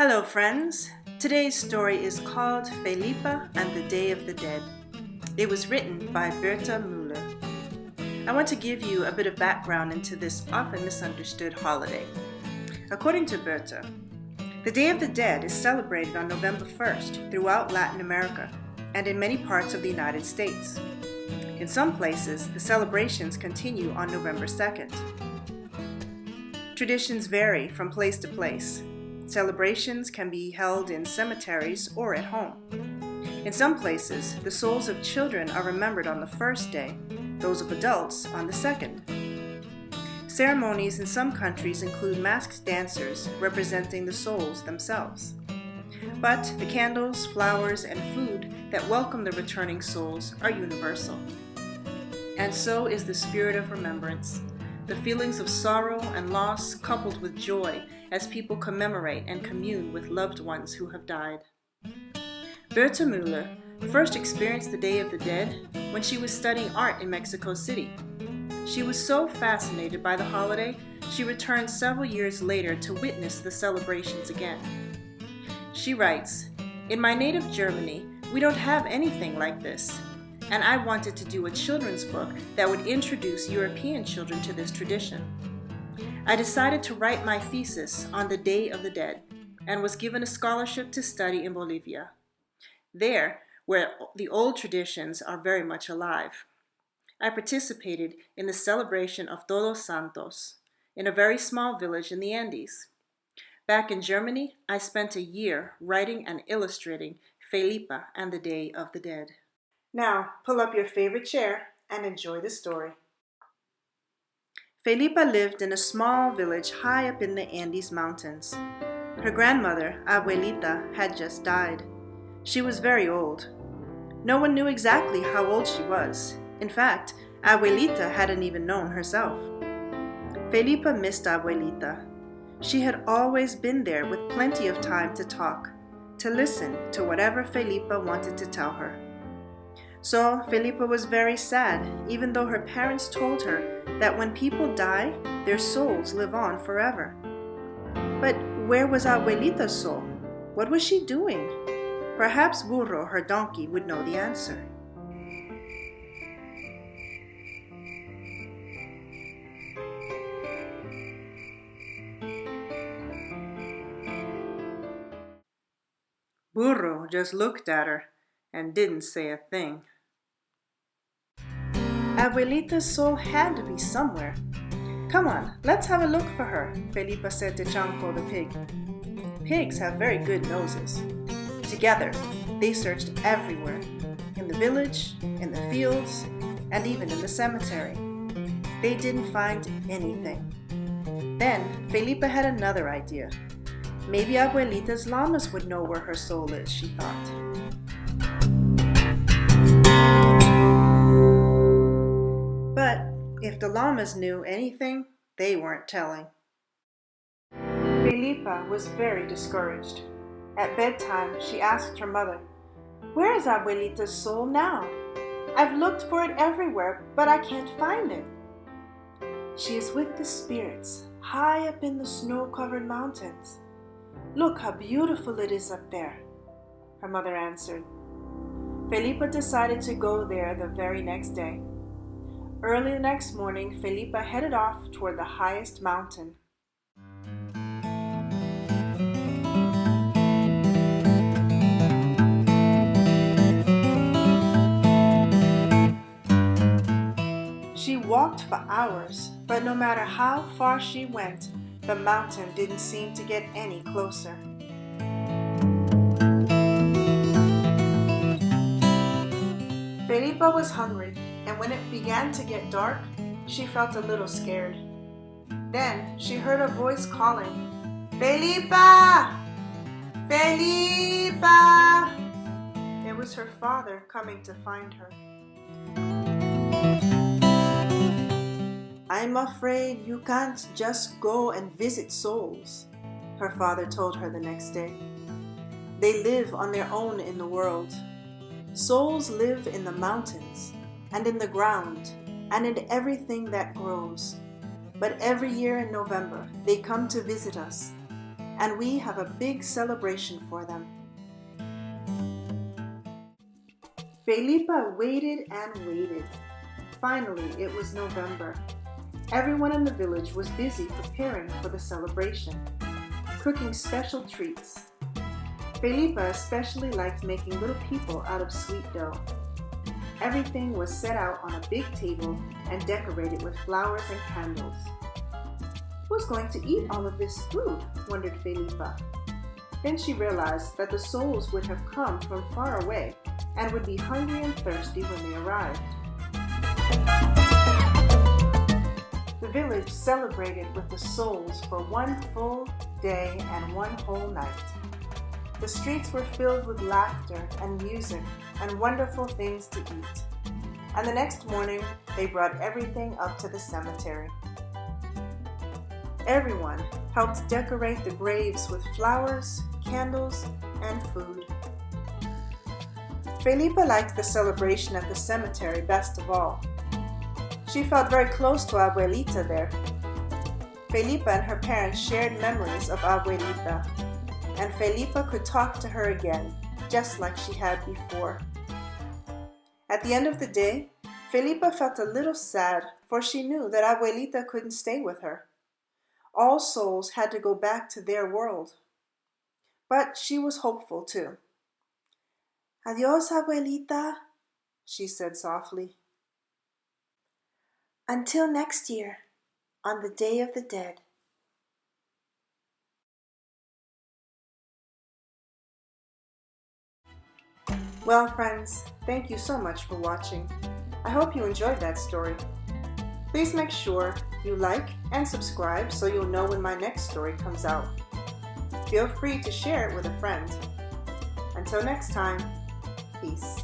Hello friends, today's story is called Felipa and the Day of the Dead. It was written by Berta Müller. I want to give you a bit of background into this often misunderstood holiday. According to Berta, the Day of the Dead is celebrated on November 1st throughout Latin America and in many parts of the United States. In some places, the celebrations continue on November 2nd. Traditions vary from place to place. Celebrations can be held in cemeteries or at home. In some places, the souls of children are remembered on the first day, those of adults on the second. Ceremonies in some countries include masked dancers representing the souls themselves. But the candles, flowers, and food that welcome the returning souls are universal. And so is the spirit of remembrance, the feelings of sorrow and loss coupled with joy as people commemorate and commune with loved ones who have died. Berta Müller first experienced the Day of the Dead when she was studying art in Mexico City. She was so fascinated by the holiday, she returned several years later to witness the celebrations again. She writes, "In my native Germany, we don't have anything like this, and I wanted to do a children's book that would introduce European children to this tradition. I decided to write my thesis on the Day of the Dead and was given a scholarship to study in Bolivia, there where the old traditions are very much alive. I participated in the celebration of Todos Santos in a very small village in the Andes. Back in Germany, I spent a year writing and illustrating Felipa and the Day of the Dead." Now, pull up your favorite chair and enjoy the story. Felipa lived in a small village high up in the Andes Mountains. Her grandmother, Abuelita, had just died. She was very old. No one knew exactly how old she was. In fact, Abuelita hadn't even known herself. Felipa missed Abuelita. She had always been there with plenty of time to talk, to listen to whatever Felipa wanted to tell her. So Felipa was very sad, even though her parents told her that when people die, their souls live on forever. But where was Abuelita's soul? What was she doing? Perhaps Burro, her donkey, would know the answer. Burro just looked at her and didn't say a thing. Abuelita's soul had to be somewhere. "Come on, let's have a look for her," Felipa said to Chanco the pig. Pigs have very good noses. Together, they searched everywhere, in the village, in the fields, and even in the cemetery. They didn't find anything. Then, Felipa had another idea. Maybe Abuelita's llamas would know where her soul is, she thought. But if the llamas knew anything, they weren't telling. Felipa was very discouraged. At bedtime, she asked her mother, "Where is Abuelita's soul now? I've looked for it everywhere, but I can't find it." "She is with the spirits, high up in the snow-covered mountains. Look how beautiful it is up there," her mother answered. Felipa decided to go there the very next day. Early the next morning, Felipa headed off toward the highest mountain. She walked for hours, but no matter how far she went, the mountain didn't seem to get any closer. Felipa was hungry, and when it began to get dark, she felt a little scared. Then she heard a voice calling, "Felipa! Felipa!" It was her father coming to find her. "I'm afraid you can't just go and visit souls," her father told her the next day. "They live on their own in the world. Souls live in the mountains, and in the ground, and in everything that grows. But every year in November, they come to visit us, and we have a big celebration for them. Felipa waited and waited. Finally, it was November. Everyone in the village was busy preparing for the celebration, cooking special treats. Felipa especially liked making little people out of sweet dough. Everything was set out on a big table and decorated with flowers and candles. Who's going to eat all of this food? Wondered Felipa. Then she realized that the souls would have come from far away and would be hungry and thirsty when they arrived. The village celebrated with the souls for one full day and one whole night. The streets were filled with laughter and music and wonderful things to eat. And the next morning, they brought everything up to the cemetery. Everyone helped decorate the graves with flowers, candles, and food. Felipa liked the celebration at the cemetery best of all. She felt very close to Abuelita there. Felipa and her parents shared memories of Abuelita, and Felipa could talk to her again, just like she had before. At the end of the day, Felipa felt a little sad, for she knew that Abuelita couldn't stay with her. All souls had to go back to their world. But she was hopeful too. "Adios, Abuelita," she said softly. "Until next year, on the Day of the Dead." Well, friends, thank you so much for watching. I hope you enjoyed that story. Please make sure you like and subscribe so you'll know when my next story comes out. Feel free to share it with a friend. Until next time, peace.